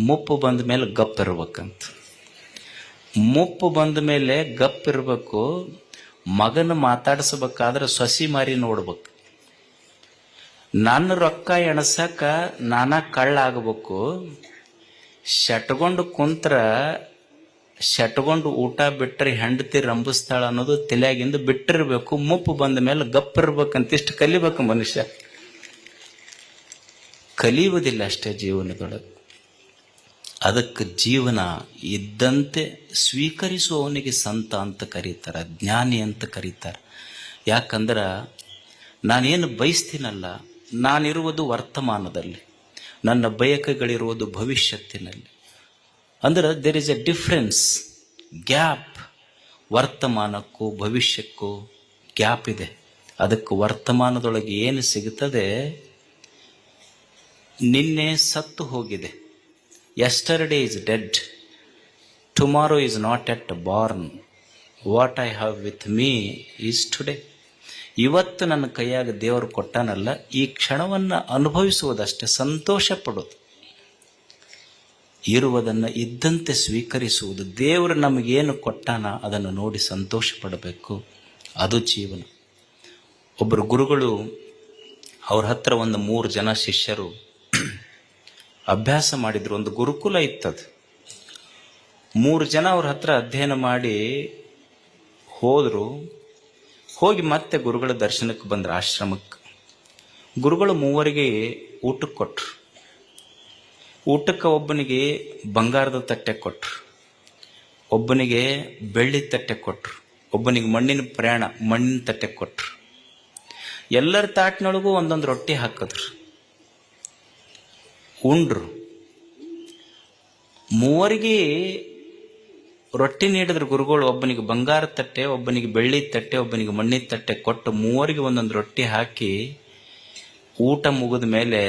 ಮುಪ್ಪು ಬಂದ ಮೇಲೆ ಗಪ್ ಇರ್ಬೇಕಂತ. ಮುಪ್ಪು ಬಂದ ಮೇಲೆ ಗಪ್ ಇರಬೇಕು. ಮಗನ ಮಾತಾಡಿಸ್ಬೇಕಾದ್ರೆ ಸೊಸಿ ಮಾರಿ ನೋಡ್ಬೇಕು. ನನ್ನ ರೊಕ್ಕ ಎಣಸಕ್ಕ ನಾನಾ ಕಳ್ಳ ಆಗಬೇಕು. ಶಟ್ಕೊಂಡು ಕುಂತ್ರ, ಶಟ್ಕೊಂಡು ಊಟ ಬಿಟ್ಟರೆ ಹೆಂಡತಿ ರಂಬಿಸ್ತಾಳ ಅನ್ನೋದು ತಲೆಯಾಗಿಂದ ಬಿಟ್ಟಿರ್ಬೇಕು. ಮುಪ್ಪು ಬಂದ ಮೇಲೆ ಗಪ್ಪಿರ್ಬೇಕಂತ ಇಷ್ಟು ಕಲಿಬೇಕು ಮನುಷ್ಯ. ಕಲಿಯುವುದಿಲ್ಲ ಅಷ್ಟೇ ಜೀವನದೊಳಗೆ. ಅದಕ್ಕೆ ಜೀವನ ಇದ್ದಂತೆ ಸ್ವೀಕರಿಸುವವನಿಗೆ ಸಂತ ಅಂತ ಕರೀತಾರೆ, ಜ್ಞಾನಿ ಅಂತ ಕರೀತಾರೆ. ಯಾಕಂದ್ರೆ ನಾನೇನು ಬಯಸ್ತೀನಲ್ಲ, ನಾನಿರುವುದು ವರ್ತಮಾನದಲ್ಲಿ, ನನ್ನ ಬಯಕೆಗಳಿರುವುದು ಭವಿಷ್ಯತ್ತಿನಲ್ಲಿ. ಅಂದ್ರೆ there is a difference, gap. ವರ್ತಮಾನಕ್ಕೂ ಭವಿಷ್ಯಕ್ಕೂ ಗ್ಯಾಪ್ ಇದೆ. ಅದಕ್ಕೆ ವರ್ತಮಾನದೊಳಗೆ ಏನು ಸಿಗುತ್ತದೆ, ನಿನ್ನೆ ಸತ್ತು ಹೋಗಿದೆ. Yesterday is dead, tomorrow is not yet born, what I have with me is today. ಇವತ್ತು ನನ್ನ ಕೈಯಾಗ ದೇವರು ಕೊಟ್ಟಾನಲ್ಲ, ಈ ಕ್ಷಣವನ್ನು ಅನುಭವಿಸುವುದಷ್ಟೇ, ಸಂತೋಷ ಪಡೋದು. ಇರುವುದನ್ನು ಇದ್ದಂತೆ ಸ್ವೀಕರಿಸುವುದು. ದೇವರು ನಮಗೇನು ಕೊಟ್ಟಾನ ಅದನ್ನು ನೋಡಿ ಸಂತೋಷ ಪಡಬೇಕು. ಅದು ಜೀವನ. ಒಬ್ಬರು ಗುರುಗಳು, ಅವ್ರ ಹತ್ರ ಒಂದು 3 ಜನ ಶಿಷ್ಯರು ಅಭ್ಯಾಸ ಮಾಡಿದ್ರು. ಒಂದು ಗುರುಕುಲ ಇತ್ತದು. 3 ಜನ ಅವ್ರ ಹತ್ರ ಅಧ್ಯಯನ ಮಾಡಿ ಹೋದ್ರು. ಹೋಗಿ ಮತ್ತೆ ಗುರುಗಳ ದರ್ಶನಕ್ಕೆ ಬಂದ್ರು ಆಶ್ರಮಕ್ಕೆ. ಗುರುಗಳು 3 ಊಟಕ್ಕೆ ಕೊಟ್ರು. ಊಟಕ್ಕೆ ಒಬ್ಬನಿಗೆ ಬಂಗಾರದ ತಟ್ಟೆ ಕೊಟ್ರು, ಒಬ್ಬನಿಗೆ ಬೆಳ್ಳಿ ತಟ್ಟೆ ಕೊಟ್ರು, ಒಬ್ಬನಿಗೆ ಮಣ್ಣಿನ ತಟ್ಟೆ ಕೊಟ್ರು. ಎಲ್ಲರ ತಾಟಿನೊಳಗೂ ಒಂದೊಂದು ರೊಟ್ಟಿ ಹಾಕಿದ್ರು, ಉಂಡ್ರು. 3 ರೊಟ್ಟಿ ನೀಡಿದ್ರು ಗುರುಗಳು. ಒಬ್ಬನಿಗೆ ಬಂಗಾರ ತಟ್ಟೆ, ಒಬ್ಬನಿಗೆ ಬೆಳ್ಳಿ ತಟ್ಟೆ, ಒಬ್ಬನಿಗೆ ಮಣ್ಣಿನ ತಟ್ಟೆ ಕೊಟ್ಟು 3 ಒಂದೊಂದು ರೊಟ್ಟಿ ಹಾಕಿ ಊಟ ಮುಗಿದ ಮೇಲೆ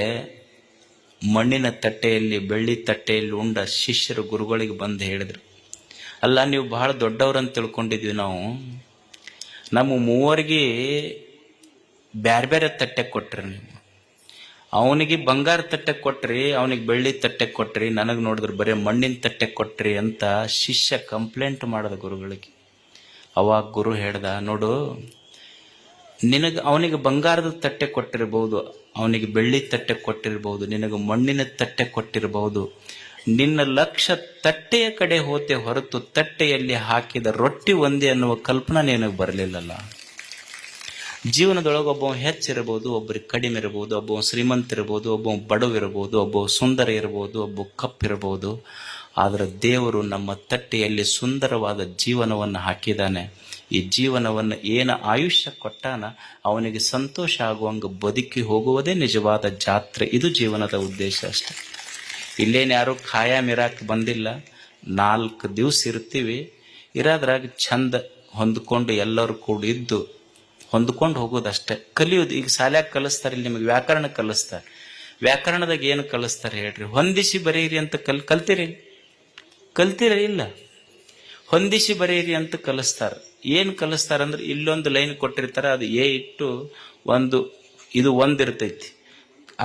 ಮಣ್ಣಿನ ತಟ್ಟೆಯಲ್ಲಿ ಬೆಳ್ಳಿ ತಟ್ಟೆಯಲ್ಲಿ ಉಂಡ ಶಿಷ್ಯರು ಗುರುಗಳಿಗೆ ಬಂದು ಹೇಳಿದ್ರು, ಅಲ್ಲ ನೀವು ಬಹಳ ದೊಡ್ಡವ್ರಂತ ತಿಳ್ಕೊಂಡಿದ್ವಿ ನಾವು. ನಮ್ಮ 3 ಬ್ಯಾರೆ ಬೇರೆ ತಟ್ಟೆ ಕೊಟ್ರಿ ನೀವು. ಅವನಿಗೆ ಬಂಗಾರ ತಟ್ಟೆ ಕೊಟ್ರಿ, ಅವನಿಗೆ ಬೆಳ್ಳಿ ತಟ್ಟೆ ಕೊಟ್ರಿ, ನನಗೆ ನೋಡಿದ್ರೆ ಬರೀ ಮಣ್ಣಿನ ತಟ್ಟೆ ಕೊಟ್ರಿ ಅಂತ ಶಿಷ್ಯ ಕಂಪ್ಲೇಂಟ್ ಮಾಡದ ಗುರುಗಳಿಗೆ. ಅವಾಗ ಗುರು ಹೇಳ್ದ, ನೋಡು, ಅವನಿಗೆ ಬಂಗಾರದ ತಟ್ಟೆ ಕೊಟ್ಟಿರಬಹುದು, ಅವನಿಗೆ ಬೆಳ್ಳಿ ತಟ್ಟೆ ಕೊಟ್ಟಿರಬಹುದು, ನಿನಗೆ ಮಣ್ಣಿನ ತಟ್ಟೆ ಕೊಟ್ಟಿರಬಹುದು. ನಿನ್ನ ಲಕ್ಷ್ಯ ತಟ್ಟೆಯ ಕಡೆ ಹೋತೆ ಹೊರತು ತಟ್ಟೆಯಲ್ಲಿ ಹಾಕಿದ ರೊಟ್ಟಿ ಒಂದೇ ಅನ್ನುವ ಕಲ್ಪನಾ ನಿನಗೆ ಬರಲಿಲ್ಲಲ್ಲ. ಜೀವನದೊಳಗೆ ಒಬ್ಬ ಹೆಚ್ಚಿರಬಹುದು, ಒಬ್ಬರಿಗೆ ಕಡಿಮೆ ಇರಬಹುದು, ಒಬ್ಬ ಶ್ರೀಮಂತ ಇರಬಹುದು, ಒಬ್ಬ ಬಡವಿರಬಹುದು, ಒಬ್ಬ ಸುಂದರ ಇರಬಹುದು, ಒಬ್ಬ ಕಪ್ಪಿರಬಹುದು. ಆದರೆ ದೇವರು ನಮ್ಮ ತಟ್ಟೆಯಲ್ಲಿ ಸುಂದರವಾದ ಜೀವನವನ್ನು ಹಾಕಿದ್ದಾನೆ. ಈ ಜೀವನವನ್ನು ಏನು ಆಯುಷ್ಯ ಕೊಟ್ಟಾನ ಅವನಿಗೆ ಸಂತೋಷ ಆಗುವಂಗೆ ಬದುಕಿ ಹೋಗುವುದೇ ನಿಜವಾದ ಜಾತ್ರೆ. ಇದು ಜೀವನದ ಉದ್ದೇಶ ಅಷ್ಟೆ. ಇಲ್ಲೇನು ಯಾರು ಖಾಯಮಿರಾಕ್ ಬಂದಿಲ್ಲ. 4 ದಿವಸ ಇರ್ತೀವಿ, ಇರೋದ್ರಾಗ ಚಂದ ಹೊಂದ್ಕೊಂಡು ಎಲ್ಲರೂ ಕೂಡ ಇದ್ದು ಹೊಂದ್ಕೊಂಡು ಹೋಗೋದಷ್ಟೇ. ಕಲಿಯೋದು ಈಗ ಶಾಲ್ಯಾಗ ಕಲಿಸ್ತಾರೆ, ಇಲ್ಲಿ ನಿಮಗೆ ವ್ಯಾಕರಣ ಕಲಿಸ್ತಾರೆ. ವ್ಯಾಕರಣದಾಗ ಏನು ಕಲಿಸ್ತಾರೆ ಹೇಳ್ರಿ? ಹೊಂದಿಸಿ ಬರೆಯಿರಿ ಅಂತ ಕಲ್ತೀರ ಇಲ್ಲ? ಹೊಂದಿಸಿ ಬರೆಯಿರಿ ಅಂತ ಕಲಿಸ್ತಾರೆ. ಏನು ಕಲಿಸ್ತಾರೆ ಅಂದ್ರೆ, ಇಲ್ಲೊಂದು ಲೈನ್ ಕೊಟ್ಟಿರ್ತಾರೆ, ಅದು ಎ ಇಟ್ಟು ಇದು ಒಂದಿರ್ತೈತಿ,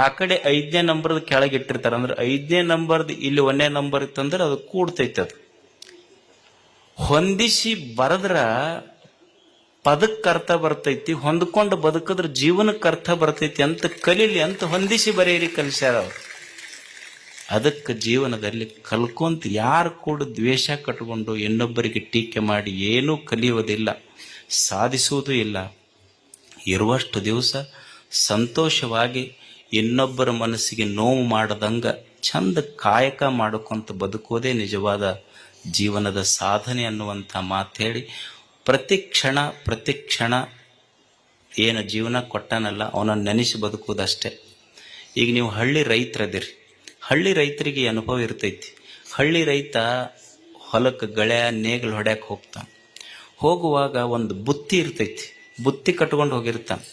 ಆ ಕಡೆ 5ನೇ ನಂಬರ್ದು ಕೆಳಗೆ ಇಟ್ಟಿರ್ತಾರೆ. ಅಂದ್ರೆ 5ನೇ ನಂಬರ್ದು ಇಲ್ಲಿ 1ನೇ ನಂಬರ್ ಇತ್ತಂದ್ರೆ ಅದು ಕೂಡ್ತೈತಿ. ಅದು ಹೊಂದಿಸಿ ಬರದ್ರ ಪದಕ್ಕೆ ಅರ್ಥ ಬರ್ತೈತಿ, ಹೊಂದ್ಕೊಂಡು ಬದುಕಿದ್ರೆ ಜೀವನಕ್ಕೆ ಅರ್ಥ ಬರ್ತೈತಿ ಅಂತ ಕಲೀಲಿ ಅಂತ ಹೊಂದಿಸಿ ಬರೆಯಿರಿ ಕಲಿಸ್ಯಾರ ಅವರು. ಅದಕ್ಕೆ ಜೀವನದಲ್ಲಿ ಕಲ್ಕೊಂತ ಯಾರು ಕೂಡ ದ್ವೇಷ ಕಟ್ಕೊಂಡು ಇನ್ನೊಬ್ಬರಿಗೆ ಟೀಕೆ ಮಾಡಿ ಏನೂ ಕಲಿಯೋದಿಲ್ಲ, ಸಾಧಿಸುವುದೂ ಇಲ್ಲ. ಇರುವಷ್ಟು ದಿವಸ ಸಂತೋಷವಾಗಿ ಇನ್ನೊಬ್ಬರ ಮನಸ್ಸಿಗೆ ನೋವು ಮಾಡದಂಗ ಚಂದ ಕಾಯಕ ಮಾಡ್ಕೊಂತ ಬದುಕೋದೇ ನಿಜವಾದ ಜೀವನದ ಸಾಧನೆ ಅನ್ನುವಂಥ ಮಾತು ಹೇಳಿ, ಪ್ರತಿ ಕ್ಷಣ ಏನು ಜೀವನ ಕೊಟ್ಟನಲ್ಲ ಅವನನ್ನು ನೆನೆಸಿ ಬದುಕೋದಷ್ಟೇ. ಈಗ ನೀವು ಹಳ್ಳಿ ರೈತರದಿರಿ, ಹಳ್ಳಿ ರೈತರಿಗೆ ಅನುಭವ ಇರ್ತೈತಿ. ಹಳ್ಳಿ ರೈತ ಹೊಲಕ್ಕೆ ಗಳೆ ನೇಗಿಲು ಹೊಡ್ಯಕ್ಕೆ ಹೋಗ್ತಾನೆ. ಹೋಗುವಾಗ ಒಂದು ಬುತ್ತಿ ಇರ್ತೈತಿ, ಬುತ್ತಿ ಕಟ್ಕೊಂಡು ಹೋಗಿರ್ತಾನೆ.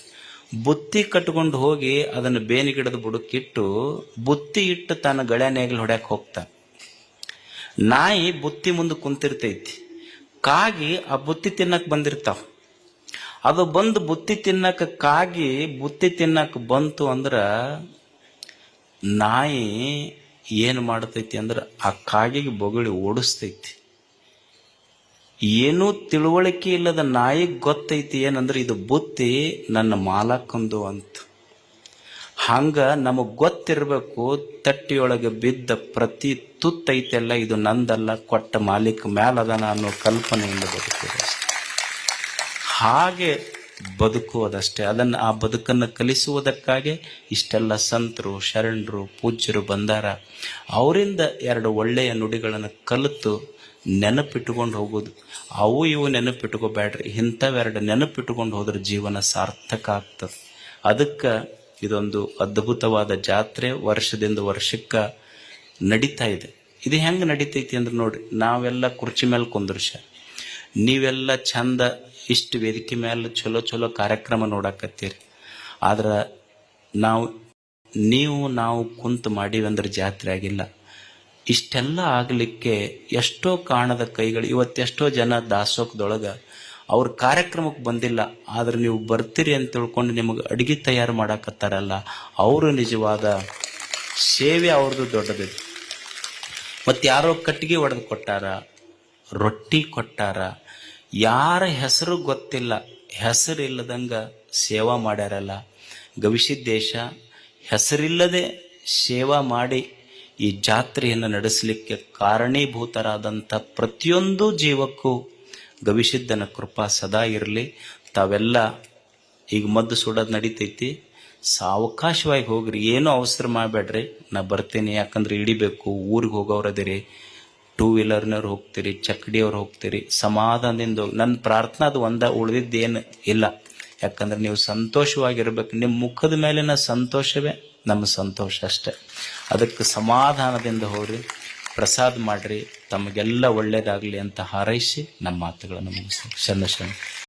ಬುತ್ತಿ ಕಟ್ಕೊಂಡು ಹೋಗಿ ಅದನ್ನು ಬೇನಿಗಿಡದ ಬುಡಕ್ಕಿಟ್ಟು ಬುತ್ತಿ ಇಟ್ಟು ತಾನು ಗಳೆ ನೇಗಿಲು ಹೊಡ್ಯಕ್ಕೆ ಹೋಗ್ತಾನೆ. ನಾಯಿ ಬುತ್ತಿ ಮುಂದೆ ಕುಂತಿರ್ತೈತಿ, ಕಾಗಿ ಆ ಬುತ್ತಿ ತಿನ್ನಕ್ಕೆ ಬಂದಿರ್ತಾವ. ಅದು ಬಂದು ಬುತ್ತಿ ತಿನ್ನಕ್ಕೆ ಕಾಗಿ ಬುತ್ತಿ ತಿನ್ನಕ್ಕೆ ಬಂತು ಅಂದ್ರ ನಾಯಿ ಏನು ಮಾಡ್ತೈತಿ ಅಂದ್ರೆ ಆ ಕಾಗಿಗೆ ಬೊಗಳಿ ಓಡಿಸ್ತೈತಿ. ಏನೂ ತಿಳುವಳಿಕೆ ಇಲ್ಲದ ನಾಯಿಗೆ ಗೊತ್ತೈತಿ ಏನಂದ್ರೆ ಇದು ಬುತ್ತಿ ನನ್ನ ಮಾಲಕ್ಕಂದು ಅಂತ. ಹಂಗ ನಮಗ್ ಗೊತ್ತಿರಬೇಕು, ತಟ್ಟಿಯೊಳಗೆ ಬಿದ್ದ ಪ್ರತಿ ತುತ್ತೈತೆಲ್ಲ ಇದು ನಂದಲ್ಲ, ಕೊಟ್ಟ ಮಾಲೀಕ ಮ್ಯಾಲದನ ಅನ್ನೋ ಕಲ್ಪನೆಯಿಂದ ಬದುಕುವುದಷ್ಟೆ. ಹಾಗೆ ಬದುಕುವುದಷ್ಟೇ. ಆ ಬದುಕನ್ನು ಕಲಿಸುವುದಕ್ಕಾಗಿ ಇಷ್ಟೆಲ್ಲ ಸಂತರು, ಶರಣರು, ಪೂಜ್ಯರು ಬಂದಾರ. ಅವರಿಂದ 2 ಒಳ್ಳೆಯ ನುಡಿಗಳನ್ನು ಕಲಿತು ನೆನಪಿಟ್ಟುಕೊಂಡು ಹೋಗೋದು. ಅವು ಇವು ನೆನಪಿಟ್ಕೋಬೇಡ್ರಿ, ಇಂಥವೆರಡು ನೆನಪಿಟ್ಟುಕೊಂಡು ಹೋದ್ರೆ ಜೀವನ ಸಾರ್ಥಕ ಆಗ್ತದೆ. ಅದಕ್ಕೆ ಇದೊಂದು ಅದ್ಭುತವಾದ ಜಾತ್ರೆ ವರ್ಷದಿಂದ ವರ್ಷಕ್ಕೆ ನಡೀತಾ ಇದೆ. ಇದು ಹೆಂಗೆ ನಡೀತೈತಿ ಅಂದ್ರೆ ನೋಡ್ರಿ, ನಾವೆಲ್ಲ ಕುರ್ಚಿ ಮೇಲೆ ಕುಂದ್ರಶ, ನೀವೆಲ್ಲ ಚಂದ ಇಷ್ಟು ವೇದಿಕೆ ಮೇಲೆ ಚಲೋ ಚಲೋ ಕಾರ್ಯಕ್ರಮ ನೋಡಕತ್ತೀರಿ. ಆದ್ರೆ ನಾವು ಕುಂತು ಮಾಡೀವಿ ಅಂದ್ರೆ ಜಾತ್ರೆ ಆಗಿಲ್ಲ. ಇಷ್ಟೆಲ್ಲ ಆಗಲಿಕ್ಕೆ ಎಷ್ಟೋ ಕಾರಣದ ಕೈಗಳು. ಇವತ್ತೆಷ್ಟೋ ಜನ ದಾಸೋಹದೊಳಗೆ ಅವ್ರ ಕಾರ್ಯಕ್ರಮಕ್ಕೆ ಬಂದಿಲ್ಲ, ಆದ್ರೆ ನೀವು ಬರ್ತೀರಿ ಅಂತ ತಿಳ್ಕೊಂಡು ನಿಮಗೆ ಅಡುಗೆ ತಯಾರು ಮಾಡಕತ್ತಾರಲ್ಲ, ಅವರು ನಿಜವಾದ ಸೇವೆ ಅವ್ರದ್ದು ದೊಡ್ಡದಿದೆ. ಮತ್ತು ಯಾರೋ ಕಟ್ಟಿಗೆ ಒಡೆದು ಕೊಟ್ಟಾರ, ರೊಟ್ಟಿ ಕೊಟ್ಟಾರ, ಯಾರ ಹೆಸರು ಗೊತ್ತಿಲ್ಲ, ಹೆಸರಿಲ್ಲದಂಗ ಸೇವಾ ಮಾಡ್ಯಾರಲ್ಲ. ಗವಿಸಿದ್ದೇಶ ಹೆಸರಿಲ್ಲದೆ ಸೇವಾ ಮಾಡಿ ಈ ಜಾತ್ರೆಯನ್ನು ನಡೆಸಲಿಕ್ಕೆ ಕಾರಣೀಭೂತರಾದಂಥ ಪ್ರತಿಯೊಂದು ಜೀವಕ್ಕೂ ಗವಿಸಿದ್ಧನ ಕೃಪಾ ಸದಾ ಇರಲಿ. ತಾವೆಲ್ಲ ಈಗ ಮದ್ದು ಸುಡೋದು ನಡೀತೈತಿ, ಸಾವಕಾಶವಾಗಿ ಹೋಗ್ರಿ, ಏನೂ ಅವಸರ ಮಾಡಬೇಡ್ರಿ. ನಾ ಬರ್ತೀನಿ, ಯಾಕಂದ್ರೆ ಹಿಡಿಬೇಕು, ಊರಿಗೆ ಹೋಗೋರದಿರಿ, ಟೂ ವೀಲರ್ನವ್ರು ಹೋಗ್ತೀರಿ, ಚಕ್ಕಡಿಯವ್ರು ಹೋಗ್ತೀರಿ, ಸಮಾಧಾನದಿಂದ ಹೋಗಿ. ನನ್ನ ಪ್ರಾರ್ಥನಾ ಅದು ಉಳಿದಿದ್ದೇನು ಇಲ್ಲ. ಯಾಕಂದ್ರೆ ನೀವು ಸಂತೋಷವಾಗಿರ್ಬೇಕು. ನಿಮ್ಮ ಮುಖದ ಮೇಲಿನ ಸಂತೋಷವೇ ನಮ್ಮ ಸಂತೋಷ ಅಷ್ಟೆ. ಅದಕ್ಕೆ ಸಮಾಧಾನದಿಂದ ಹೋಗ್ರಿ, ಪ್ರಸಾದ ಮಾಡ್ರಿ, ತಮಗೆಲ್ಲ ಒಳ್ಳೇದಾಗಲಿ ಅಂತ ಹಾರೈಸಿ ನಮ್ಮ ಮಾತುಗಳನ್ನು ಮುಗಿಸಿ. ಶರಣ.